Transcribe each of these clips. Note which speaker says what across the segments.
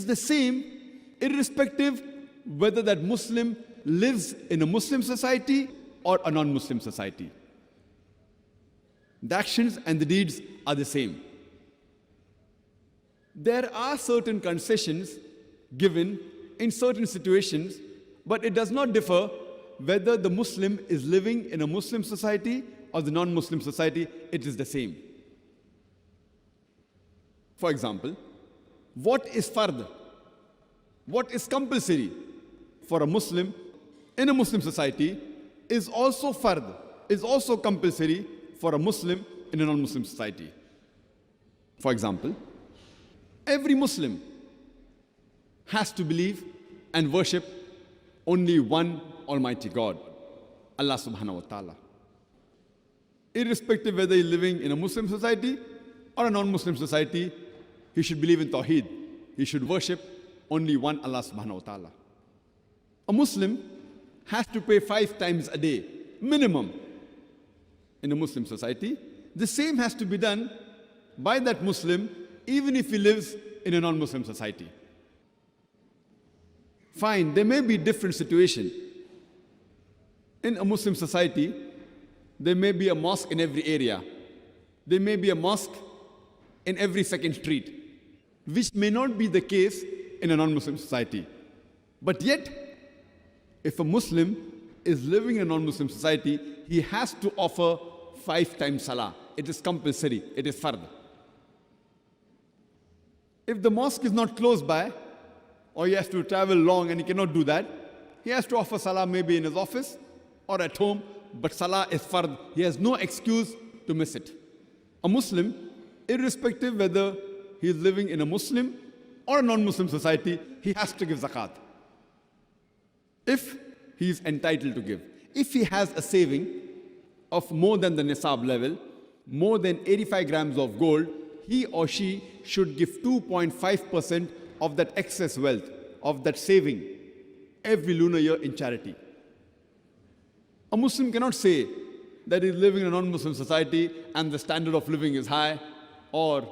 Speaker 1: the same irrespective whether that Muslim lives in a Muslim society or a non-Muslim society. The actions and the deeds are the same. There are certain concessions given in certain situations, but it does not differ whether the Muslim is living in a Muslim society or the non-Muslim society. It is the same. For example, what is fard? What is compulsory for a Muslim in a Muslim society is also fard, is also compulsory for a Muslim in a non-Muslim society. For example, every Muslim has to believe and worship only one Almighty God, Allah subhanahu wa ta'ala. Irrespective whether he is living in a Muslim society or a non-Muslim society, he should believe in Tawheed. He should worship only one Allah subhanahu wa ta'ala. A Muslim has to pray 5 times a day, minimum, in a Muslim society. The same has to be done by that Muslim even if he lives in a non-Muslim society. Fine, there may be different situations. In a Muslim society, there may be a mosque in every area. There may be a mosque in every second street, which may not be the case in a non-Muslim society. But yet, if a Muslim is living in a non-Muslim society, he has to offer 5 times salah. It is compulsory, it is fard. If the mosque is not close by, or he has to travel long and he cannot do that, he has to offer salah maybe in his office or at home, but salah is fard. He has no excuse to miss it. A Muslim, irrespective whether he is living in a Muslim or a non-Muslim society, he has to give zakat, if he is entitled to give. If he has a saving of more than the nisab level, more than 85 grams of gold, he or she should give 2.5% of that excess wealth, of that saving, every lunar year in charity. A Muslim cannot say that he is living in a non-Muslim society and the standard of living is high, or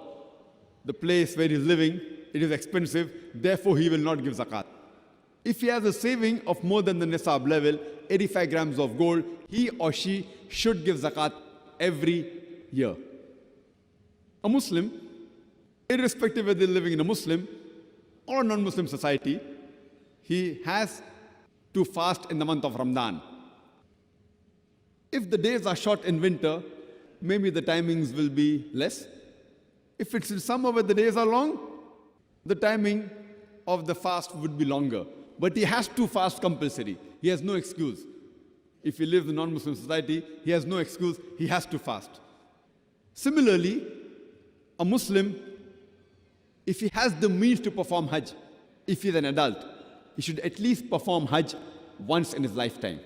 Speaker 1: the place where he is living, it is expensive, therefore he will not give zakat. If he has a saving of more than the nisab level, 85 grams of gold, he or she should give zakat every year. A Muslim, irrespective whether they are living in a Muslim or a non-Muslim society, he has to fast in the month of Ramadan. If the days are short in winter, maybe the timings will be less. If it's in summer where the days are long, the timing of the fast would be longer. But he has to fast compulsory. He has no excuse. If he lives in a non-Muslim society, he has no excuse. He has to fast. Similarly, a Muslim, if he has the means to perform Hajj, if he is an adult, he should at least perform Hajj once in his lifetime.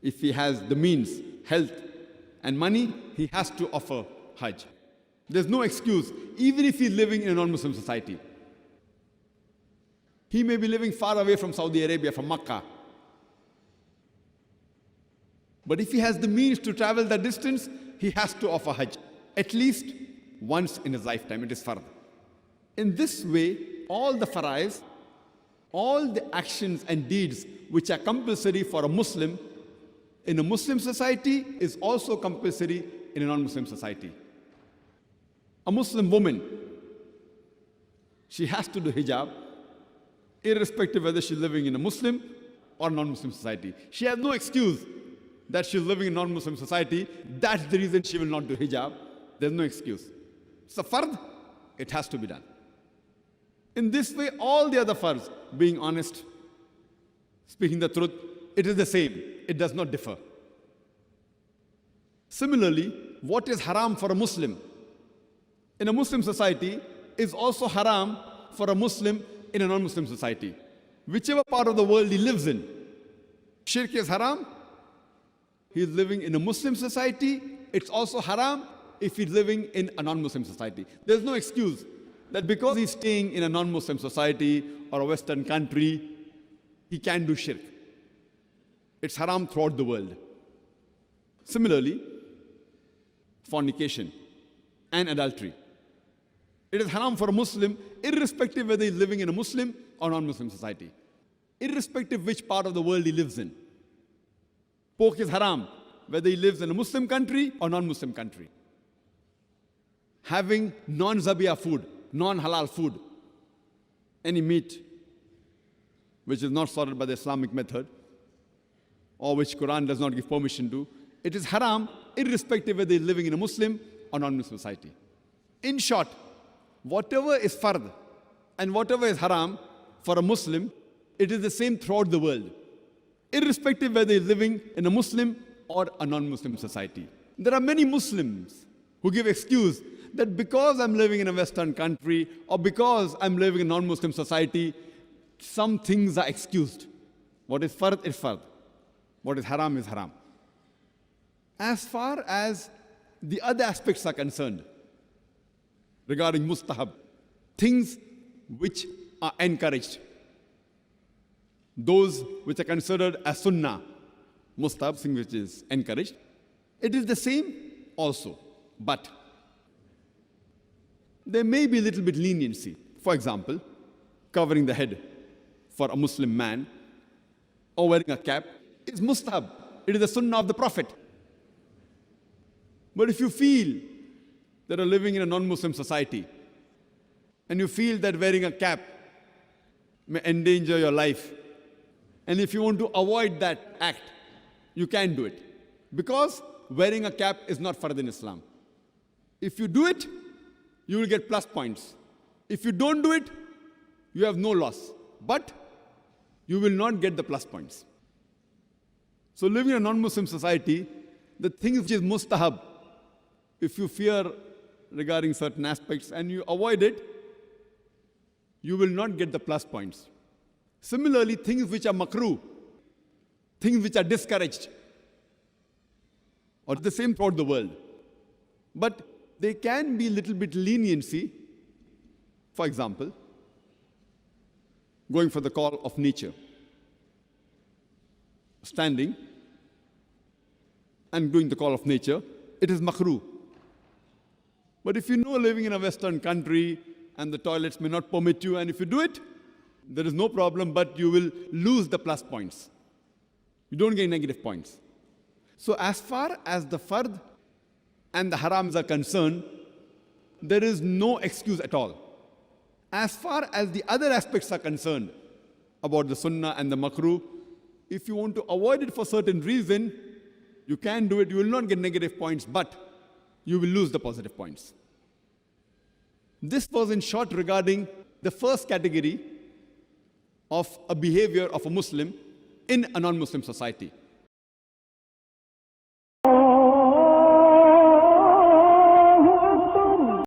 Speaker 1: If he has the means, health, and money, he has to offer Hajj. There's no excuse, even if he's living in a non-Muslim society. He may be living far away from Saudi Arabia, from Makkah. But if he has the means to travel that distance, he has to offer Hajj, at least once in his lifetime. It is fard. In this way, all the faraiz, all the actions and deeds which are compulsory for a Muslim in a Muslim society is also compulsory in a non-Muslim society. A Muslim woman, she has to do hijab, irrespective whether she's living in a Muslim or non-Muslim society. She has no excuse that she's living in a non-Muslim society. That's the reason she will not do hijab. There's no excuse. It's a fard, it has to be done. In this way, all the other fards, being honest, speaking the truth, it is the same. It does not differ. Similarly, what is haram for a Muslim in a Muslim society is also haram for a Muslim in a non-Muslim society. Whichever part of the world he lives in, shirk is haram. He is living in a Muslim society. It's also haram if he's living in a non-Muslim society. There's no excuse that because he's staying in a non-Muslim society or a Western country, he can do shirk. It's haram throughout the world. Similarly, fornication and adultery. It is haram for a Muslim, irrespective whether he's living in a Muslim or non-Muslim society. Irrespective which part of the world he lives in. Pork is haram, whether he lives in a Muslim country or non-Muslim country. Having non-zabiyah food, non-halal food, any meat which is not slaughtered by the Islamic method, or which Quran does not give permission to, it is haram, irrespective whether he's living in a Muslim or non-Muslim society. In short, whatever is fard and whatever is haram for a Muslim, it is the same throughout the world, irrespective whether he's living in a Muslim or a non-Muslim society. There are many Muslims who give excuse that because I'm living in a Western country or because I'm living in a non-Muslim society, some things are excused. What is fard is fard. What is haram is haram. As far as the other aspects are concerned, regarding mustahab, things which are encouraged, those which are considered as sunnah, mustahab, thing which is encouraged, it is the same also. But there may be a little bit leniency. For example, covering the head for a Muslim man or wearing a cap is mustahab. It is the sunnah of the Prophet. But if you feel that you're living in a non-Muslim society and you feel that wearing a cap may endanger your life, and if you want to avoid that act, you can do it. Because wearing a cap is not fard in Islam. If you do it, you will get plus points. If you don't do it, you have no loss. But you will not get the plus points. So living in a non-Muslim society, the thing which is mustahab, if you fear regarding certain aspects and you avoid it, you will not get the plus points. Similarly, things which are makruh, things which are discouraged, are the same throughout the world. But there can be a little bit leniency. For example, going for the call of nature, standing and doing the call of nature, it is makruh. But if you know living in a Western country and the toilets may not permit you, and if you do it, there is no problem, but you will lose the plus points. You don't get negative points. So as far as the fard and the harams are concerned, there is no excuse at all. As far as the other aspects are concerned, about the sunnah and the makruh, if you want to avoid it for certain reason, you can do it. You will not get negative points, but you will lose the positive points. This was in short regarding the first category of a behavior of a Muslim in a non-Muslim society.